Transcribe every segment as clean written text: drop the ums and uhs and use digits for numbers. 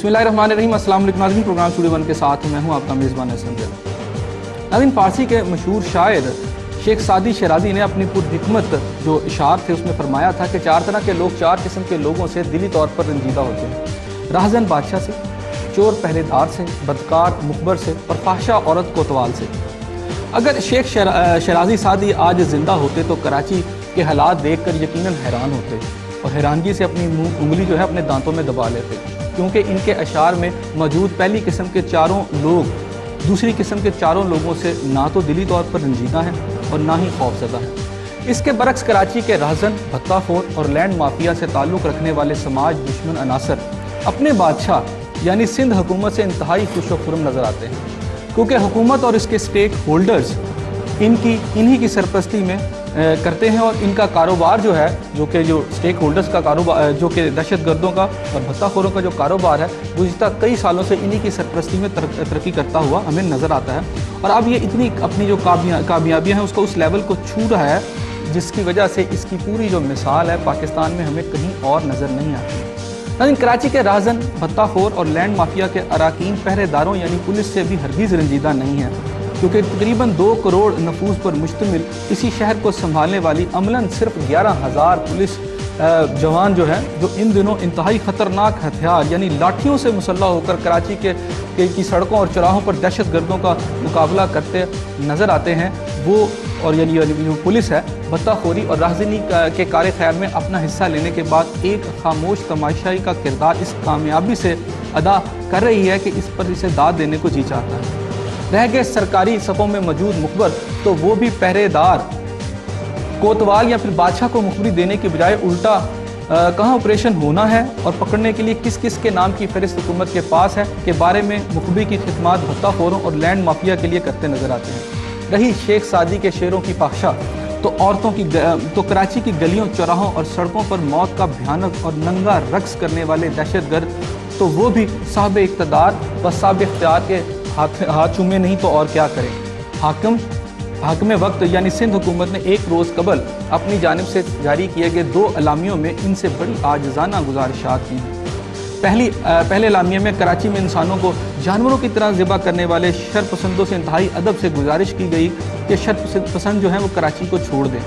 बिस्मिल्लाहिर्रहमानिर्रहीम। अस्सलाम वालेकुम नाज़रीन, प्रोग्राम स्टूडियो वन के साथ मैं हूँ आपका मेज़बान हसन। नाज़रीन, फारसी के मशहूर शायर शेख सादी शराजी ने अपनी पुरहिकमत जो इशार थे उसमें फरमाया था कि चार तरह के लोग चार किस्म के लोगों से दिली तौर पर रंजीदा होते हैं। राहज़न बादशाह से, चोर पहरेदार से, बदकार मुखबर से और फाहशा औरत कोतवाल से। अगर शेख शराजी सादी आज ज़िंदा होते तो कराची के हालात देख कर यकीनन हैरान होते और हैरानगी से अपनी उंगली जो है अपने दांतों में दबा लेते, क्योंकि इनके अशार में मौजूद पहली किस्म के चारों लोग दूसरी किस्म के चारों लोगों से ना तो दिली तौर पर रंजीदा हैं और ना ही खौफजदा हैं। इसके बरक्स कराची के राहज़न, भत्ताखोर और लैंड माफिया से ताल्लुक़ रखने वाले समाज दुश्मन अनासर अपने बादशाह यानी सिंध हुकूमत से इंतहाई खुश व खुर्म नज़र आते हैं, क्योंकि हुकूमत और इसके स्टेक होल्डर्स इन्हीं की सरपरस्ती में करते हैं और इनका कारोबार जो है जो स्टेक होल्डर्स का कारोबार जो कि दहशतगर्दों का और भत्ताखोरों का जो कारोबार है गुज़िश्ता कई सालों से इन्हीं की सरपरस्ती में तरक्की करता हुआ हमें नज़र आता है। और अब ये इतनी अपनी जो कामयाबियाँ हैं उसको उस लेवल को छू रहा है जिसकी वजह से इसकी पूरी जो मिसाल है पाकिस्तान में हमें कहीं और नज़र नहीं आती। लेकिन कराची के राहज़न, भत्ताखोर और लैंड माफिया के अराकीन पहरेदारों यानी पुलिस से भी हरगिज़ रंजीदा नहीं है, क्योंकि तकरीबन 2 करोड़ नफूस पर मुश्तमिल इसी शहर को संभालने वाली अमलन सिर्फ 11,000 पुलिस जवान जो है जो इन दिनों इंतहाई ख़तरनाक हथियार यानी लाठियों से मुसल्लह होकर कराची की सड़कों और चौराहों पर दहशतगर्दों का मुकाबला करते नज़र आते हैं, वो और यानी जो पुलिस है भत्ताखोरी और राहज़नी के कार खैर में अपना हिस्सा लेने के बाद एक खामोश तमाशाई का किरदार इस कामयाबी से अदा कर रही है कि इस पर इसे दाद देने को जी चाहता है। रह गए सरकारी सफ़ों में मौजूद मुखबर, तो वो भी पहरेदार, कोतवाल या फिर बादशाह को मुखबरी देने की बजाय उल्टा कहाँ ऑपरेशन होना है और पकड़ने के लिए किस किस के नाम की फहरिस्त हुकूमत के पास है के बारे में मुखबरी की खिदमत भत्ताखोरों और लैंड माफिया के लिए करते नजर आते हैं। रही शेख सादी के शेरों की फाहशा, तो कराची की गलियों, चौराहों और सड़कों पर मौत का भयानक और नंगा रक्स करने वाले दहशतगर्द, तो वो भी साहब इक़्तिदार व साहब इख्तियार के हाथ चूमे नहीं तो और क्या करें। हाकिम वक्त यानी सिंध हुकूमत ने एक रोज़ कबल अपनी जानिब से जारी किए गए 2 अलामियों में इनसे बड़ी आजिज़ाना गुजारिशात की हैं। पहले अलामिया में कराची में इंसानों को जानवरों की तरह ज़िबा करने वाले शरपसंदों से इंतहाई अदब से गुजारिश की गई कि शरपसंद जो हैं वो कराची को छोड़ दें,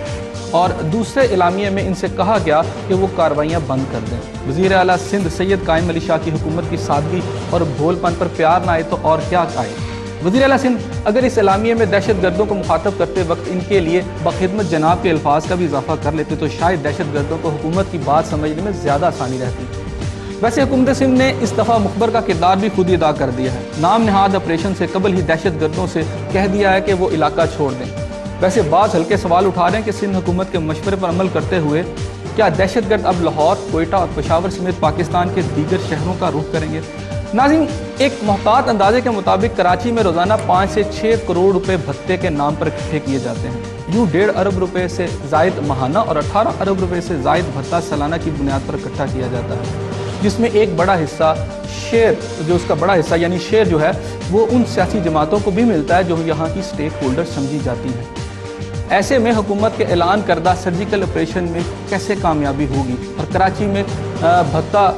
और दूसरे इलामिया में इनसे कहा गया कि वो कार्रवाइयाँ बंद कर दें। वज़ीर आला सिंध सैयद कायम अली शाह की हुकूमत की सादगी और भोलपन पर प्यार ना आए तो और क्या आए। वज़ीर आला सिंध अगर इस इलामिया में दहशतगर्दों को मुखातब करते वक्त इनके लिए बखिदमत जनाब के अल्फाज का भी इजाफा कर लेते तो शायद दहशतगर्दों को हुकूमत की बात समझने में ज़्यादा आसानी रहती। वैसे हुकूमत सिंध ने इस दफ़ा मुखबर का किरदार भी खुद ही अदा कर दिया है। नाम नहाद ऑपरेशन से कबल ही दहशतगर्दों से कह दिया है कि वो इलाका छोड़ दें। वैसे बाज़ हल्के सवाल उठा रहे हैं कि सिंध हुकूमत के मशवरे पर अमल करते हुए क्या दहशतगर्द अब लाहौर, कोयटा और पेशावर समेत पाकिस्तान के दीगर शहरों का रुख करेंगे। नाज़रीन, एक मोहतात अंदाजे के मुताबिक कराची में रोज़ाना 5 से 6 करोड़ रुपए भत्ते के नाम पर इकट्ठे किए जाते हैं। यूँ 1.5 अरब रुपए से जायद माहाना और 18 अरब रुपए से जायद भत्ता सालाना की बुनियाद पर इकट्ठा किया जाता है, जिसमें एक बड़ा हिस्सा उसका बड़ा हिस्सा यानी शेयर जो है वो उन सियासी जमातों को भी मिलता है जो यहाँ की स्टेक होल्डर समझी जाती हैं। ऐसे में हुकूमत के ऐलान करदा सर्जिकल ऑपरेशन में कैसे कामयाबी होगी और कराची में भत्ता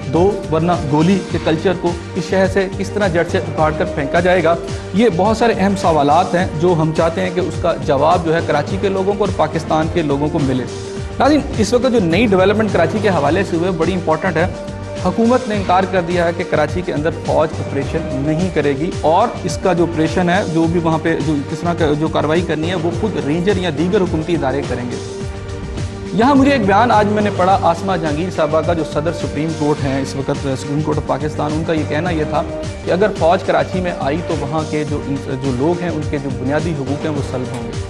दो वरना गोली के कल्चर को इस शहर से किस तरह जड़ से उखाड़ कर फेंका जाएगा, ये बहुत सारे अहम सवालात हैं जो हम चाहते हैं कि उसका जवाब जो है कराची के लोगों को और पाकिस्तान के लोगों को मिले। नाज़रीन, इस वक्त जो नई डेवलपमेंट कराची के हवाले से हुए बड़ी इंपॉर्टेंट है। हुकूमत ने इनकार कर दिया है कि कराची के अंदर फ़ौज ऑपरेशन नहीं करेगी और इसका जो ऑपरेशन है जो भी वहाँ पे जो किस तरह का जो कार्रवाई करनी है वो खुद रेंजर या दीगर हुकूमती इदारे करेंगे। यहाँ मुझे एक बयान आज मैंने पढ़ा आसमा जहांगीर साहबा का, जो सदर सुप्रीम कोर्ट हैं इस वक्त सुप्रीम कोर्ट ऑफ पाकिस्तान, उनका ये कहना ये था कि अगर फ़ौज कराची में आई तो वहाँ के जो लोग हैं उनके जो बुनियादी हुकूक हैं वो सल्ब होंगे।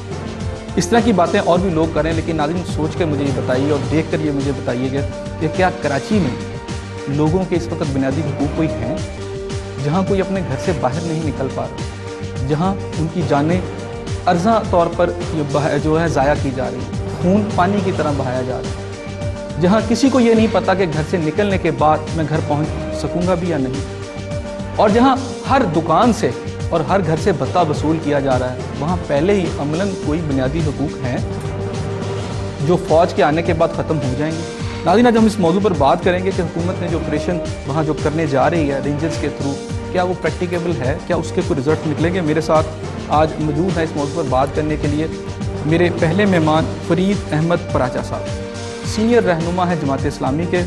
इस तरह की बातें और भी लोग करें, लेकिन नाज़रीन सोच कर मुझे ये बताइए और देख कर ये मुझे बताइएगा कि क्या कराची में लोगों के इस वक्त बुनियादी हुकूक कोई हैं जहाँ कोई अपने घर से बाहर नहीं निकल पा रहा, जहाँ उनकी जानें अर्जा तौर पर जो है ज़ाया की जा रही, खून पानी की तरह बहाया जा रहा है, जहाँ किसी को ये नहीं पता कि घर से निकलने के बाद मैं घर पहुँच सकूँगा भी या नहीं, और जहाँ हर दुकान से और हर घर से भत्ता वसूल किया जा रहा है, वहाँ पहले ही अमलन कोई बुनियादी हुकूक हैं जो फ़ौज के आने के बाद ख़त्म हो जाएंगे। नाज़रीन, आज हम इस मौजू पर बात करेंगे कि हुकूमत ने जो ऑपरेशन वहाँ जो करने जा रही है रेंजर्स के थ्रू, क्या वो प्रैक्टिकेबल है, क्या उसके कोई रिजल्ट निकलेंगे। मेरे साथ आज मौजूद है इस मौजू पर बात करने के लिए मेरे पहले मेहमान फरीद अहमद पराचा साहब, सीनियर रहनुमा है जमात इस्लामी के।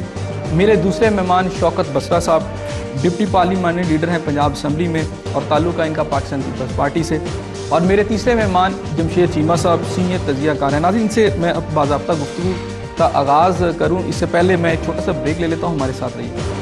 मेरे दूसरे मेहमान शौकत बसरा साहब, डिप्टी पार्लिमानी लीडर हैं पंजाब असम्बली में और ताल्लुक़ है इनका पाकिस्तान पीपल्स पार्टी से। और मेरे तीसरे मेहमान जमशेद चीमा साहब, सीनियर तजियाकार हैं। नाज़रीन, इनसे मैं अब बाज़ाब्ता गुफ्तगू का आगाज़ करूँ इससे पहले मैं एक छोटा सा ब्रेक ले लेता हूँ, हमारे साथ रहिए।